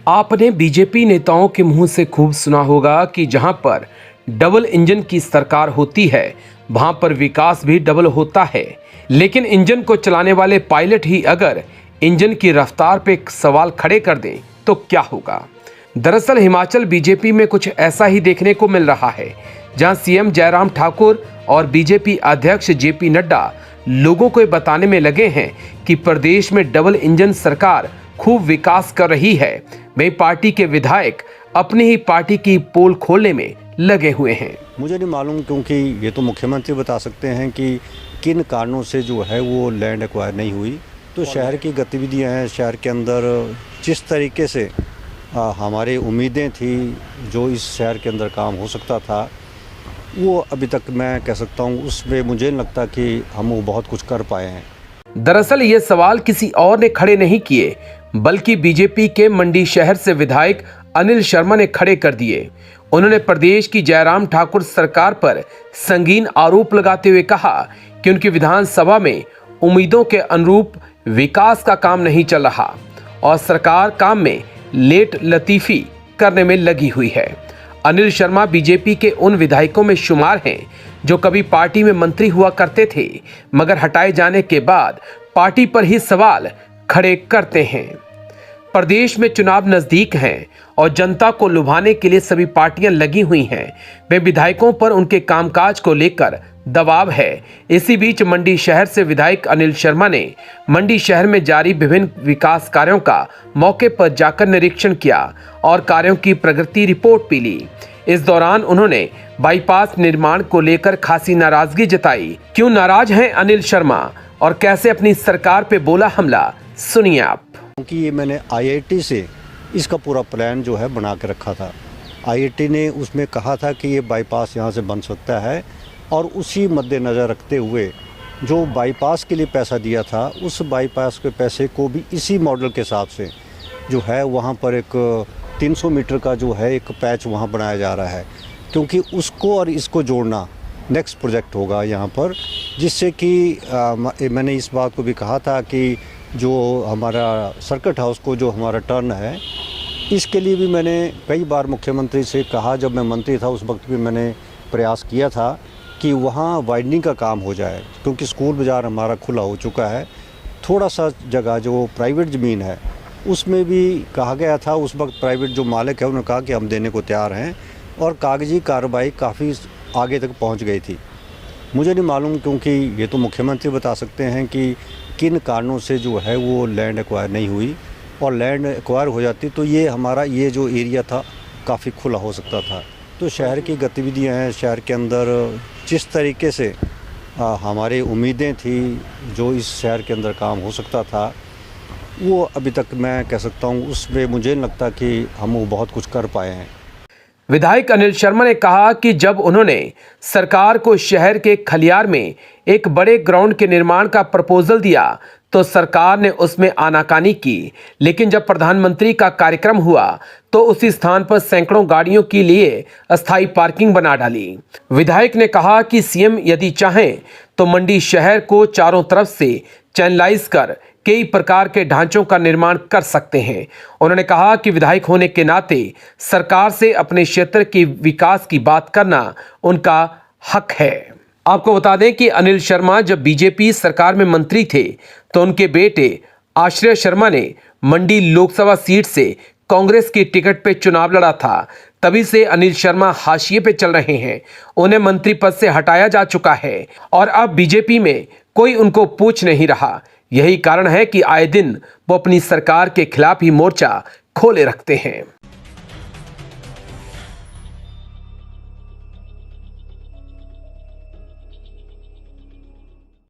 आपने बीजेपी नेताओं के मुंह से खूब सुना होगा कि जहां पर डबल इंजन की सरकार होती है वहां पर विकास भी डबल होता है। लेकिन इंजन को चलाने वाले पायलट ही अगर इंजन की रफ्तार पे सवाल खड़े कर दें तो क्या होगा। दरअसल हिमाचल बीजेपी में कुछ ऐसा ही देखने को मिल रहा है, जहां सीएम जयराम ठाकुर और बीजेपी अध्यक्ष जेपी नड्डा लोगों को बताने में लगे हैं कि प्रदेश में डबल इंजन सरकार खूब विकास कर रही है। वहीं पार्टी के विधायक अपनी ही पार्टी की पोल खोलने में लगे हुए हैं। मुझे नहीं मालूम, क्योंकि ये तो मुख्यमंत्री बता सकते हैं कि किन कारणों से जो है वो लैंड एक्वायर नहीं हुई। तो शहर की गतिविधियां हैं, शहर के अंदर जिस तरीके से हमारी उम्मीदें थी, जो इस शहर के अंदर काम हो सकता था, वो अभी तक मैं कह सकता हूँ उसमें मुझे नहीं लगता कि हम वो बहुत कुछ कर पाए हैं। दरअसल ये सवाल किसी और ने खड़े नहीं किए, बल्कि बीजेपी के मंडी शहर से विधायक अनिल शर्मा ने खड़े कर दिए। उन्होंने प्रदेश की जयराम ठाकुर सरकार पर संगीन आरोप लगाते हुए कहा कि उनकी विधानसभा में उम्मीदों के अनुरूप विकास का काम नहीं चल रहा और सरकार काम में लेट लतीफी करने में लगी हुई है। अनिल शर्मा बीजेपी के उन विधायकों में शुमार हैं जो कभी पार्टी में मंत्री हुआ करते थे, मगर हटाए जाने के बाद पार्टी पर ही सवाल खड़े करते हैं। प्रदेश में चुनाव नजदीक हैं और जनता को लुभाने के लिए सभी पार्टियां लगी हुई हैं। वे विधायकों पर उनके कामकाज को लेकर दबाव है। इसी बीच मंडी शहर से विधायक अनिल शर्मा ने मंडी शहर में जारी विभिन्न विकास कार्यों का मौके पर जाकर निरीक्षण किया और कार्यों की प्रगति रिपोर्ट भी ली। इस दौरान उन्होंने बाईपास निर्माण को लेकर खासी नाराजगी जताई। क्यों नाराज हैं अनिल शर्मा और कैसे अपनी सरकार पे बोला हमला, सुनिए आप। क्योंकि ये मैंने आईआईटी से इसका पूरा प्लान जो है बना के रखा था। आईआईटी ने उसमें कहा था कि ये बाईपास यहाँ से बन सकता है, और उसी मद्देनज़र रखते हुए जो बाईपास के लिए पैसा दिया था, उस बाईपास के पैसे को भी इसी मॉडल के हिसाब से जो है वहाँ पर एक 300 मीटर का जो है एक पैच वहाँ बनाया जा रहा है, क्योंकि उसको और इसको जोड़ना नेक्स्ट प्रोजेक्ट होगा यहाँ पर। जिससे कि मैंने इस बात को भी कहा था कि जो हमारा सर्किट हाउस को जो हमारा टर्न है, इसके लिए भी मैंने कई बार मुख्यमंत्री से कहा। जब मैं मंत्री था उस वक्त भी मैंने प्रयास किया था कि वहाँ वाइडनिंग का काम हो जाए, क्योंकि स्कूल बाज़ार हमारा खुला हो चुका है। थोड़ा सा जगह जो प्राइवेट ज़मीन है उसमें भी कहा गया था, उस वक्त प्राइवेट जो मालिक है उन्होंने कहा कि हम देने को तैयार हैं, और कागजी कार्रवाई काफ़ी आगे तक पहुँच गई थी। मुझे नहीं मालूम, क्योंकि ये तो मुख्यमंत्री बता सकते हैं कि किन कारणों से जो है वो लैंड एक्वायर नहीं हुई, और लैंड एक्वायर हो जाती तो ये हमारा ये जो एरिया था काफ़ी खुला हो सकता था। तो शहर की गतिविधियां हैं, शहर के अंदर जिस तरीके से हमारी उम्मीदें थी, जो इस शहर के अंदर काम हो सकता था, वो अभी तक मैं कह सकता हूँ उसमें मुझे नहीं लगता कि हम वो बहुत कुछ कर पाए हैं। विधायक अनिल शर्मा ने कहा कि जब उन्होंने सरकार को शहर के खलियार में एक बड़े ग्राउंड के निर्माण का प्रपोजल दिया तो सरकार ने उसमें आनाकानी की, लेकिन जब प्रधानमंत्री का कार्यक्रम हुआ तो उसी स्थान पर सैकड़ों गाड़ियों के लिए अस्थायी पार्किंग बना डाली। विधायक ने कहा कि सीएम यदि चाहें तो मंडी शहर को चारों तरफ से चैनलाइज कर कई प्रकार के ढांचों का निर्माण कर सकते हैं। उन्होंने कहा कि विधायक होने के नाते सरकार से अपने क्षेत्र के विकास की बात करना उनका हक है। आपको बता दें कि अनिल शर्मा जब बीजेपी सरकार में मंत्री थे तो उनके बेटे आश्रय शर्मा ने मंडी लोकसभा सीट से कांग्रेस की टिकट पे चुनाव लड़ा था। तभी से अनिल शर्मा हाशिए पे चल रहे हैं। उन्हें मंत्री पद से हटाया जा चुका है और अब बीजेपी में कोई उनको पूछ नहीं रहा। यही कारण है कि आए दिन वो अपनी सरकार के खिलाफ ही मोर्चा खोले रखते हैं।